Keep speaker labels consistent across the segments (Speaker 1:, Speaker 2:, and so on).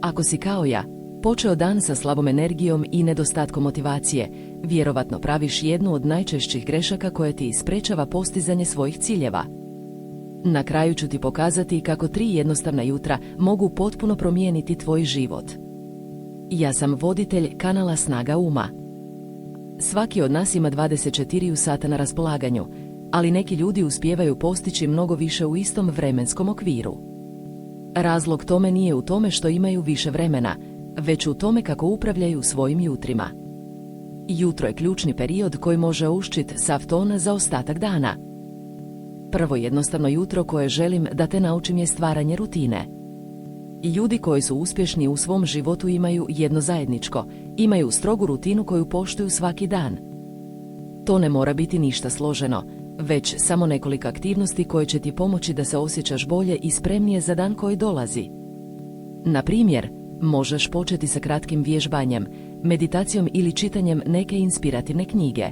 Speaker 1: Ako si kao ja, počeo dan sa slabom energijom i nedostatkom motivacije, vjerovatno praviš jednu od najčešćih grešaka koja ti sprečava postizanje svojih ciljeva. Na kraju ću ti pokazati kako 3 jednostavna jutra mogu potpuno promijeniti tvoj život. Ja sam voditelj kanala Snaga uma. Svaki od nas ima 24 sata na raspolaganju, ali neki ljudi uspijevaju postići mnogo više u istom vremenskom okviru. Razlog tome nije u tome što imaju više vremena, već u tome kako upravljaju svojim jutrima. Jutro je ključni period koji može uščit sav ton za ostatak dana. Prvo jednostavno jutro koje želim da te naučim je stvaranje rutine. Ljudi koji su uspješni u svom životu imaju jedno zajedničko, imaju strogu rutinu koju poštuju svaki dan. To ne mora biti ništa složeno, već samo nekoliko aktivnosti koje će ti pomoći da se osjećaš bolje i spremnije za dan koji dolazi. Na primjer, možeš početi sa kratkim vježbanjem, meditacijom ili čitanjem neke inspirativne knjige.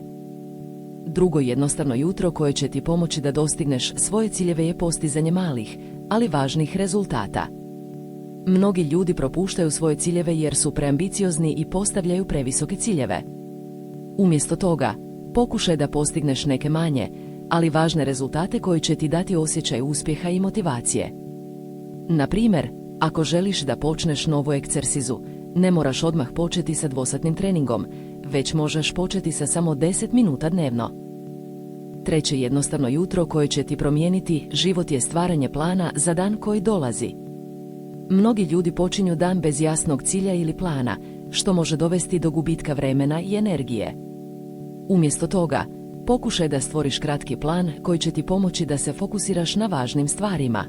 Speaker 1: Drugo jednostavno jutro koje će ti pomoći da dostigneš svoje ciljeve je postizanje malih, ali važnih rezultata. Mnogi ljudi propuštaju svoje ciljeve jer su preambiciozni i postavljaju previsoke ciljeve. Umjesto toga, pokušaj da postigneš neke manje, ali važne rezultate koji će ti dati osjećaj uspjeha i motivacije. Na primjer, ako želiš da počneš novu eksersizu, ne moraš odmah početi sa dvosatnim treningom, već možeš početi sa samo 10 minuta dnevno. Treće jednostavno jutro koje će ti promijeniti život je stvaranje plana za dan koji dolazi. Mnogi ljudi počinju dan bez jasnog cilja ili plana, što može dovesti do gubitka vremena i energije. Umjesto toga, pokušaj da stvoriš kratki plan koji će ti pomoći da se fokusiraš na važnim stvarima.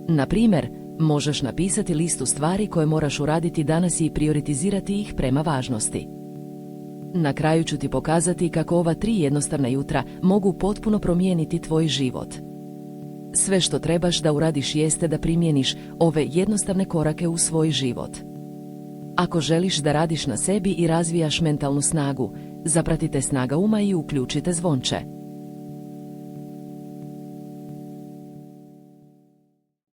Speaker 1: Na primjer, možeš napisati listu stvari koje moraš uraditi danas i prioritizirati ih prema važnosti. Na kraju ću ti pokazati kako ova 3 jednostavna jutra mogu potpuno promijeniti tvoj život. Sve što trebaš da uradiš jeste da primjeniš ove jednostavne korake u svoj život. Ako želiš da radiš na sebi i razvijaš mentalnu snagu, zapratite Snaga uma i uključite zvonče.